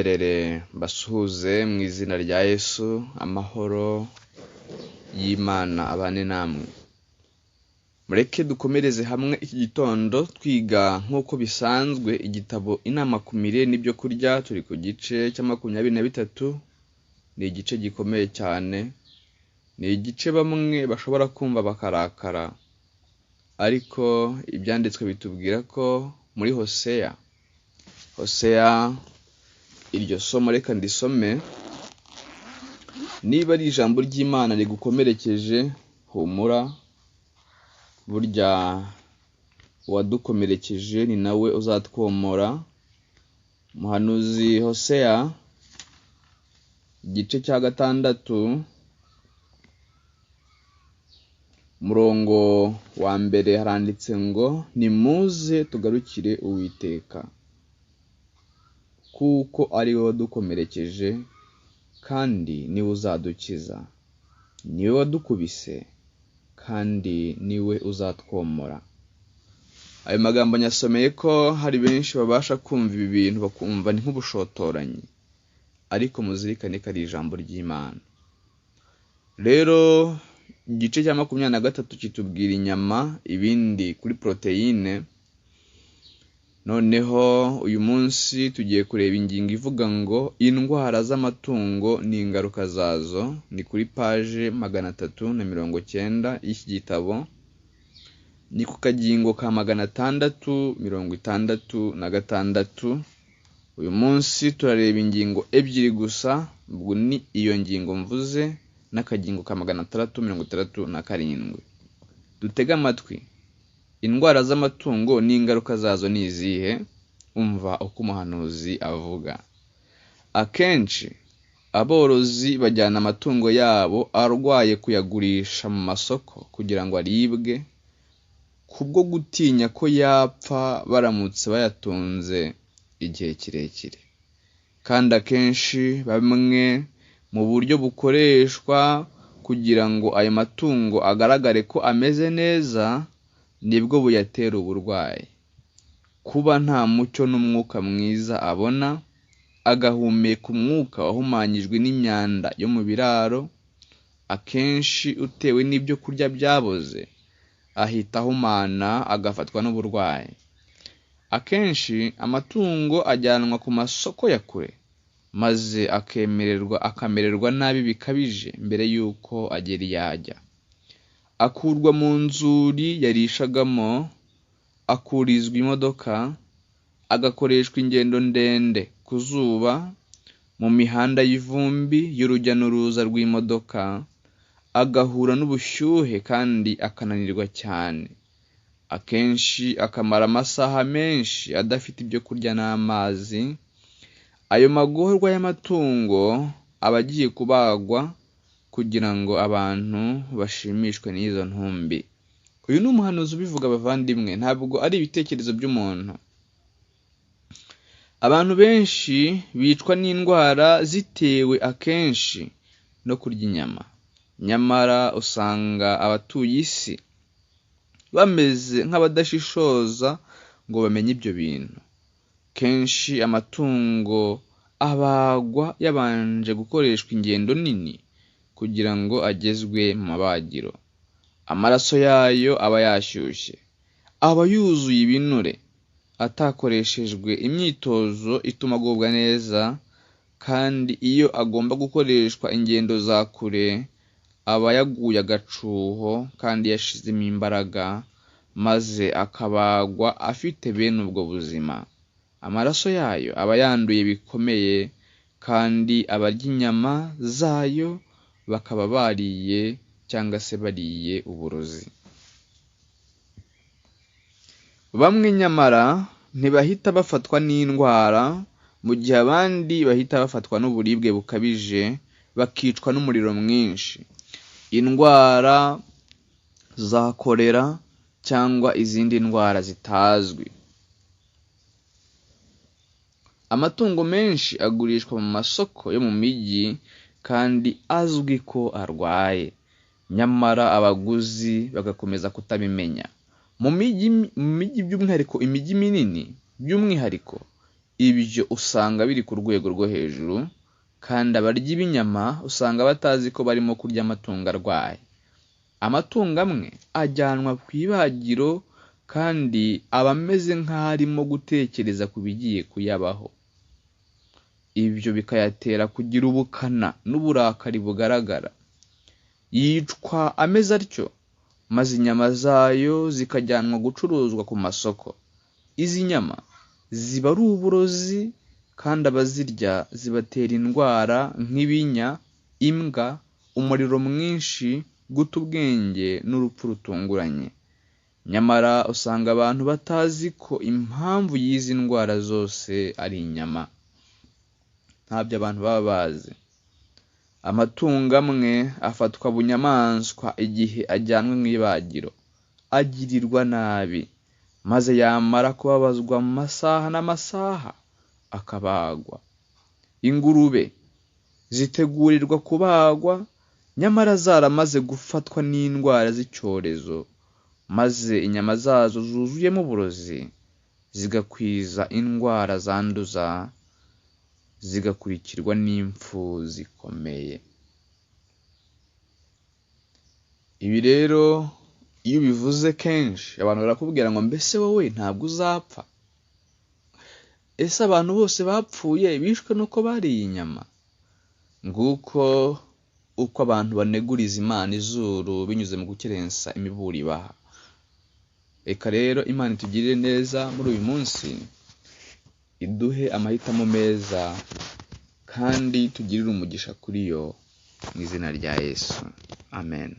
munyemerere basuhuze mu izina rya Yesu, amahoro y'Imana abane namwe. Mureke dukomereze hamwe iki gitondo twiga nk'uko bisanzwe igitabo inama ku mirire n'ibyo kurya. Turi ku gice cya 23. Ni igice gikomeye cyane, ni igice bamwe bashobora kumva bakarakara, ariko ibyanditswe bitubwira ko muri Hoseya iryo somo reka ndisome. Niba ari ijambo ry'Imana rigukomerekeje, humura, burya uwadukomerekeje ni nawe uzatwomora. Muhanuzi Hoseya igice cya 6 murongo wa mbere haranditse ngo nimuze tugarukire Uwiteka, kuko ari we wadukomerekeje kandi niwe uzadukiza, niwe wadukubise kandi niwe uzatwomora. Ayo magambo nyasomeye ko hari benshi babasha kumva ibi bintu bakumva ni nk'ubushotoranyi, ariko muzirikane ko ari ijambo ry'Imana. Rero igice cya 23 kitubwira inyama, ibindi kuri proteine. Noneho uyu munsi tugiye kureba ingingo ivuga ngo indwara z'amatungo n'ingaruka zazo. Ni kuri page 390 y'iki gitabo, ni ku kagingo ka 666. Uyu munsi turareba ingingo ebyiri gusa, ubwo ni iyo ngingo mvuze n'akagingo ka 667. Dutega amatwi. Indwara z'amatungo n'ingaruka zazo ni izihe? Umva uko umuhanuzi avuga. Akenshi aborozi bajyana amatungo yabo arwaye kuyagurisha mu masoko kugira ngo aribwe, kubwo gutinya ko yapfa baramutse bayatunze igihe kirekire. Kandi akenshi bamwe mu buryo bukoreshwa kugira ngo ayo matungo agaragare ko ameze neza, nibwo buyatera uburwayi. Kuba nta mucyo n'umwuka mwiza abona, agahumeka umwuka wahumanyijwe n'imyanda yo mu biraro, akenshi utewe n'ibyo kurya byaboze, ahita ahumana agafatwa n'uburwayi. Akenshi amatungo ajyanwa ku masoko ya kure, maze akamererwa nabi bikabije mbere y'uko agera iyo ajya. Akurwa mu nzuri yarishagamo, akurizwa imodoka, agakoreshwa ingendo ndende ku zuba, mu mihanda y'ivumbi y'urujya n'uruza rw'imodoka, agahura n'ubushyuhe kandi akananirwa cyane. Akenshi akamara amasaha menshi adafite ibyo kurya n'amazi. Ayo magorwa y'amatungo aba agiye kubagwa kugira ngo abantu bashimishwe n'izo ntumbi. Uyu ni umuhanuzi ubivuga bavandimwe, ntabwo ari ibitekerezo by'umuntu. Abantu benshi bicwa n'indwara zitewe akenshi no kurya inyama. Nyamara usanga abatuye isi bameze nk'abadashishoza ngo bamenye ibyo bintu. Kenshi amatungo abagwa yabanje gukoreshwa ingendo nini kugira ngo agezwe mu mabagiro. Amaraso yayo aba yashyushye, aba yuzuye ibinure, atakoreshejwe imyitozo ituma agubwa neza. Kandi iyo agomba gukoreshwa ingendo za kure, aba yaguye agacuho kandi yashizemo imbaraga, maze akabagwa afite bene ubwo buzima. Amaraso yayo aba yanduye bikomeye, kandi abarya inyama zayo bakaba bariye cyangwa se bariye uburozi. Bamwe nyamara ntibahita bafatwa n'indwara, mu gihe abandi bahita bafatwa n'uburibwe bukabije, bakicwa n'umuriro mwinshi. Indwara za kolera cyangwa izindi ndwara zitazwi. Amatungo menshi agurishwa mu masoko yo mu mijyi kandi azwi ko arwaye, nyamara abaguzi bagakomeza kutabimenya. Mu mijyi by'umwihariko imijyi minini, by'umwihariko ibyo usanga biri ku rwego rwo hejuru, kandi abarya b'inyama usanga batazi ko barimo kurya amatungo arwaye. Amatungo amwe ajyanwa ku ibagiro kandi aba ameze nk'aho arimo gutekereza ku bigiye kuyabaho. Ibyo bikayatera kugira ubukana n'uburakari bugaragara. Yicwa ameze atyo, maze inyama zayo zikajyanwa gucuruzwa ku masoko. Izi nyama ziba ari uburozi, kandi abazirya zibatera indwara nk'ibinya, imbwa, umuriro mwinshi, guta ubwenge n'urupfu rutunguranye. Nyamara usanga abantu batazi ko impamvu y'izi ndwara zose ari inyama. Ntabyo abantu baba bazi. Amatungo amwe afatwa bunyamaswa igihe ajyanwe mu ibagiro, agirirwa nabi, maze yamara kubabazwa mu masaha n'amasaha akabagwa. Ingurube zitegurirwa kubagwa, nyamara zaramaze gufatwa n'indwara z'icyorezo, maze inyama zazo zuzuyemo uburozi zigakwiza indwara zanduza, zigakurikirwa n'impfu zikomeye. Ibi rero iyo bivuze kenshi abantu barakubwira ngo mbese wowe ntabwo uzapfa? Ese abantu bose bapfuye bishwe nuko bariye inyama? Nguko uko abantu baneguriza Imana izuru binyuze mu gukerensa imiburo ibaha. Reka rero Imana itugirire neza muri uyu munsi, iduhe amahitamo meza, kandi tugirire umugisha kuri yo mu izina rya Yesu. Amen.